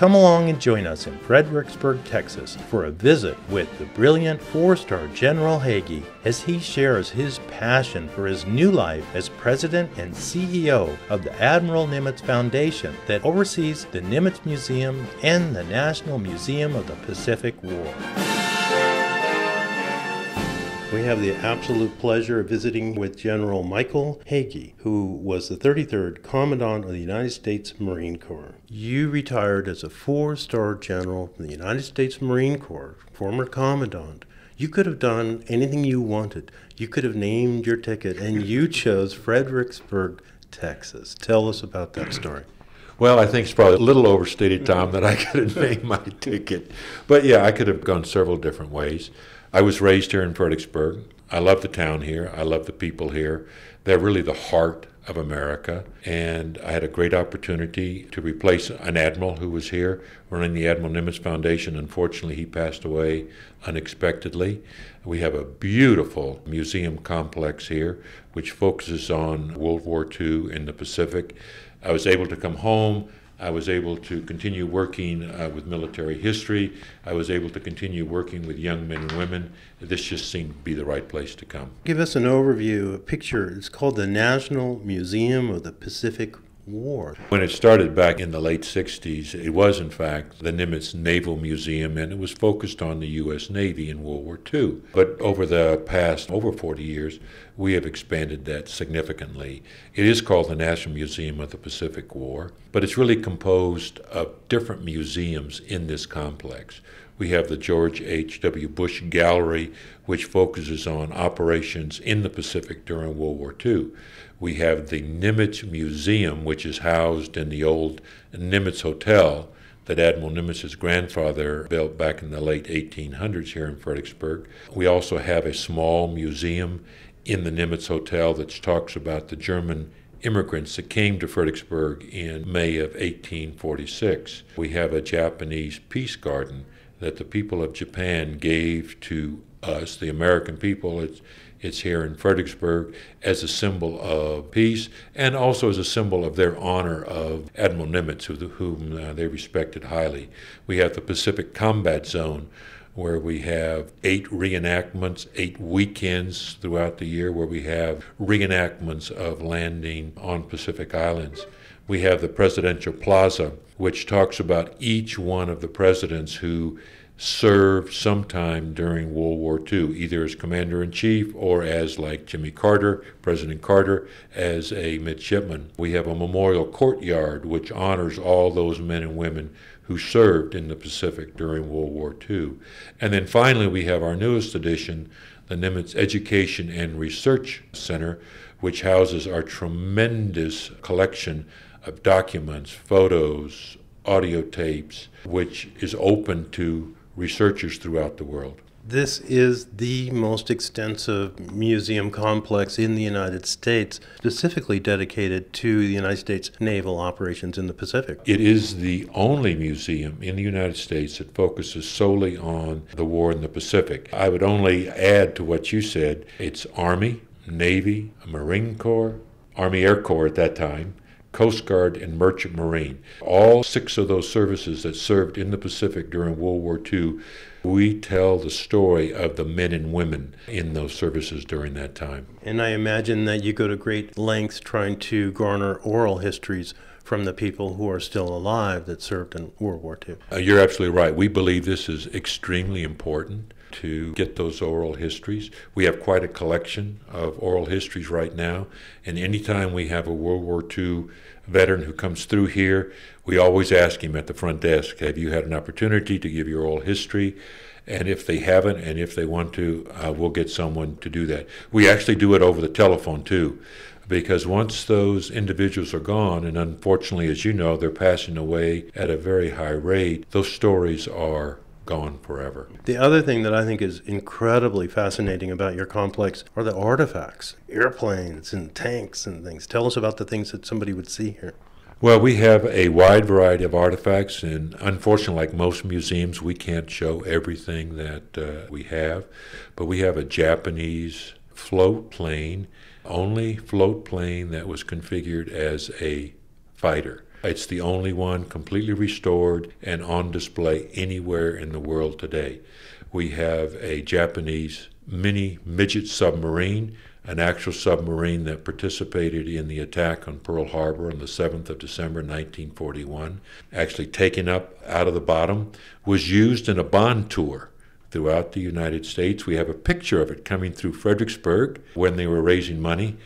Come along and join us in Fredericksburg, Texas for a visit with the brilliant four-star General Hagee as he shares his passion for his new life as President and CEO of the Admiral Nimitz Foundation that oversees the Nimitz Museum and the National Museum of the Pacific War. We have the absolute pleasure of visiting with General Michael Hagee, who was the 33rd Commandant of the United States Marine Corps. You retired as a four-star general from the United States Marine Corps, former Commandant. You could have done anything you wanted. You could have named your ticket, and you chose Fredericksburg, Texas. Tell us about that story. Well, I think it's probably a little overstated, Tom, that I could have named my ticket. But yeah, I could have gone several different ways. I was raised here in Fredericksburg. I love the town here. I love the people here. They're really the heart of America. And I had a great opportunity to replace an admiral who was here running the Admiral Nimitz Foundation. Unfortunately, he passed away unexpectedly. We have a beautiful museum complex here, which focuses on World War II in the Pacific. I was able to come home. I was able to continue working with military history. I was able to continue working with young men and women. This just seemed to be the right place to come. Give us an overview, a picture. It's called the National Museum of the Pacific War. When it started back in the late 60s, it was in fact the Nimitz Naval Museum, and it was focused on the U.S. Navy in World War II. But over the past over 40 years, we have expanded that significantly. It is called the National Museum of the Pacific War, but it's really composed of different museums in this complex. We have the George H.W. Bush Gallery, which focuses on operations in the Pacific during World War II. We have the Nimitz Museum, which is housed in the old Nimitz Hotel that Admiral Nimitz's grandfather built back in the late 1800s here in Fredericksburg. We also have a small museum in the Nimitz Hotel that talks about the German immigrants that came to Fredericksburg in May of 1846. We have a Japanese peace garden that the people of Japan gave to us, the American people. It's here in Fredericksburg as a symbol of peace and also as a symbol of their honor of Admiral Nimitz, whom they respected highly. We have the Pacific Combat Zone, where we have 8 reenactments, 8 weekends throughout the year where we have reenactments of landing on Pacific Islands. We have the Presidential Plaza, which talks about each one of the presidents who served sometime during World War II, either as Commander-in-Chief or as, like Jimmy Carter, President Carter, as a midshipman. We have a memorial courtyard which honors all those men and women who served in the Pacific during World War II. And then finally we have our newest addition, the Nimitz Education and Research Center, which houses our tremendous collection of documents, photos, audio tapes, which is open to researchers throughout the world. This is the most extensive museum complex in the United States, specifically dedicated to the United States naval operations in the Pacific. It is the only museum in the United States that focuses solely on the war in the Pacific. I would only add to what you said, it's Army, Navy, Marine Corps, Army Air Corps at that time, Coast Guard, and Merchant Marine. All 6 of those services that served in the Pacific during World War II, we tell the story of the men and women in those services during that time. And I imagine that you go to great lengths trying to garner oral histories from the people who are still alive that served in World War II. You're absolutely right. We believe this is extremely important to get those oral histories. We have quite a collection of oral histories right now, and anytime we have a World War II veteran who comes through here, we always ask him at the front desk, have you had an opportunity to give your oral history? And if they haven't, and if they want to, we'll get someone to do that. We actually do it over the telephone too, because once those individuals are gone, and unfortunately, as you know, they're passing away at a very high rate, those stories are gone forever. The other thing that I think is incredibly fascinating about your complex are the artifacts, airplanes and tanks and things. Tell us about the things that somebody would see here. Well, we have a wide variety of artifacts, and unfortunately, like most museums, we can't show everything that we have, but we have a Japanese float plane, only float plane that was configured as a fighter. It's the only one completely restored and on display anywhere in the world today. We have a Japanese mini midget submarine, an actual submarine that participated in the attack on Pearl Harbor on the 7th of December 1941, actually taken up out of the bottom, was used in a bond tour throughout the United States. We have a picture of it coming through Fredericksburg when they were raising money.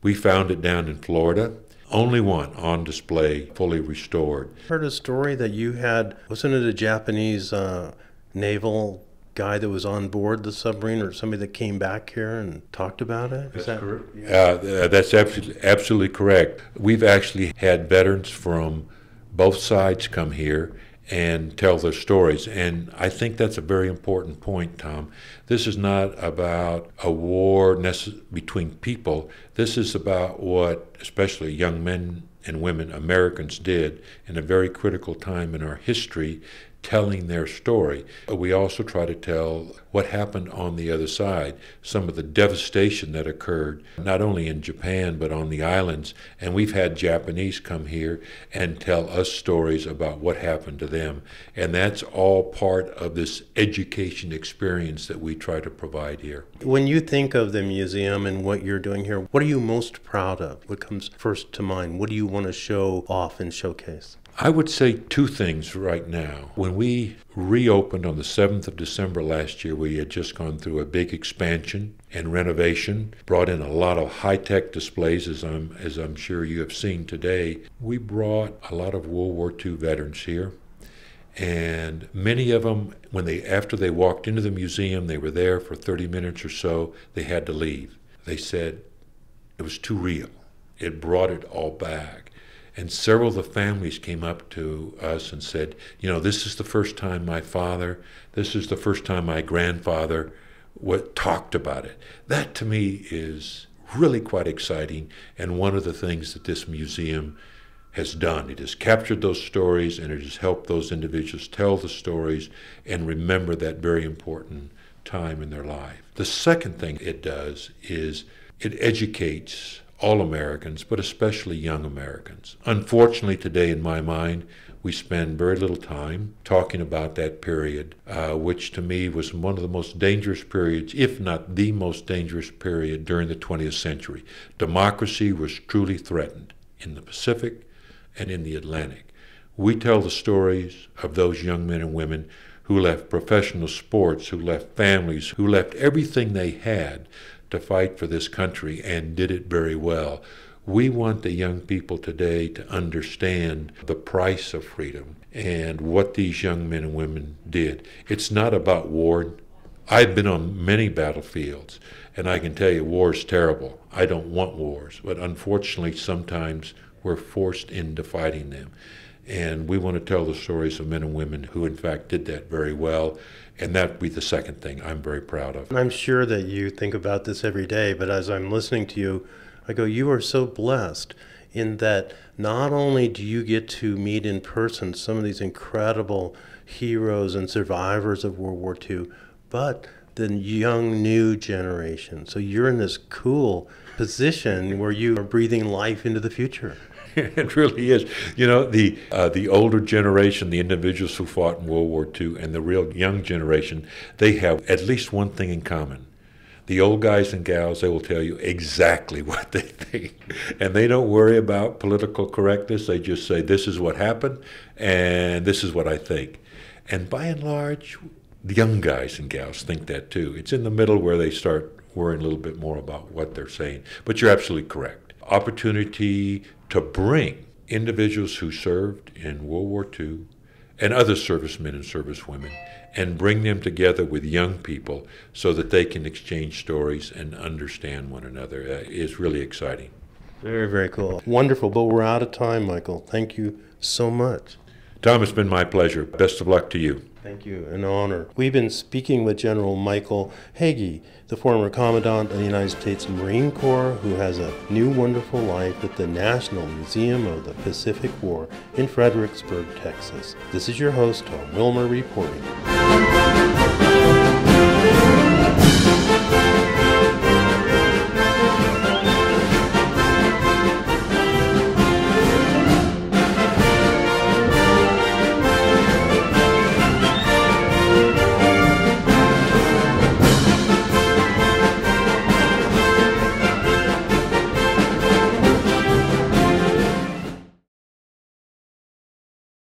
We found it down in Florida. Only one on display, fully restored. I heard a story that you had, wasn't it a Japanese naval guy that was on board the submarine, or somebody that came back here and talked about it? Is that correct? That's absolutely correct. We've actually had veterans from both sides come here and tell their stories, and I think that's a very important point, Tom. This is not about a war between people. This is about what especially young men and women, Americans, did in a very critical time in our history, telling their story. We also try to tell what happened on the other side, some of the devastation that occurred, not only in Japan, but on the islands. And we've had Japanese come here and tell us stories about what happened to them. And that's all part of this education experience that we try to provide here. When you think of the museum and what you're doing here, what are you most proud of? What comes first to mind? What do you want to show off and showcase? I would say two things right now. When we reopened on the 7th of December last year, we had just gone through a big expansion and renovation, brought in a lot of high-tech displays, as I'm sure you have seen today. We brought a lot of World War II veterans here, and many of them, after they walked into the museum, they were there for 30 minutes or so, they had to leave. They said it was too real. It brought it all back. And several of the families came up to us and said, this is the first time my father, this is the first time my grandfather talked about it. That to me is really quite exciting, and one of the things that this museum has done. It has captured those stories, and it has helped those individuals tell the stories and remember that very important time in their life. The second thing it does is it educates all Americans, but especially young Americans. Unfortunately, today, in my mind, we spend very little time talking about that period, which to me was one of the most dangerous periods, if not the most dangerous period during the 20th century. Democracy was truly threatened in the Pacific and in the Atlantic. We tell the stories of those young men and women who left professional sports, who left families, who left everything they had to fight for this country and did it very well. We want the young people today to understand the price of freedom and what these young men and women did. It's not about war. I've been on many battlefields, and I can tell you war is terrible. I don't want wars, but unfortunately sometimes we're forced into fighting them. And we want to tell the stories of men and women who in fact did that very well. And that would be the second thing I'm very proud of. And I'm sure that you think about this every day, but as I'm listening to you, I go, you are so blessed in that not only do you get to meet in person some of these incredible heroes and survivors of World War II, but the young new generation. So you're in this cool position where you are breathing life into the future. It really is. The older generation, the individuals who fought in World War II, and the real young generation, they have at least one thing in common. The old guys and gals, they will tell you exactly what they think. And they don't worry about political correctness. They just say, this is what happened, and this is what I think. And by and large, the young guys and gals think that too. It's in the middle where they start worrying a little bit more about what they're saying. But you're absolutely correct. Opportunity to bring individuals who served in World War II and other servicemen and servicewomen and bring them together with young people so that they can exchange stories and understand one another is really exciting. Very, very cool. Wonderful, but we're out of time, Michael. Thank you so much. Tom, it's been my pleasure. Best of luck to you. Thank you. An honor. We've been speaking with General Michael Hagee, the former Commandant of the United States Marine Corps, who has a new wonderful life at the National Museum of the Pacific War in Fredericksburg, Texas. This is your host, Tom Wilmer, reporting.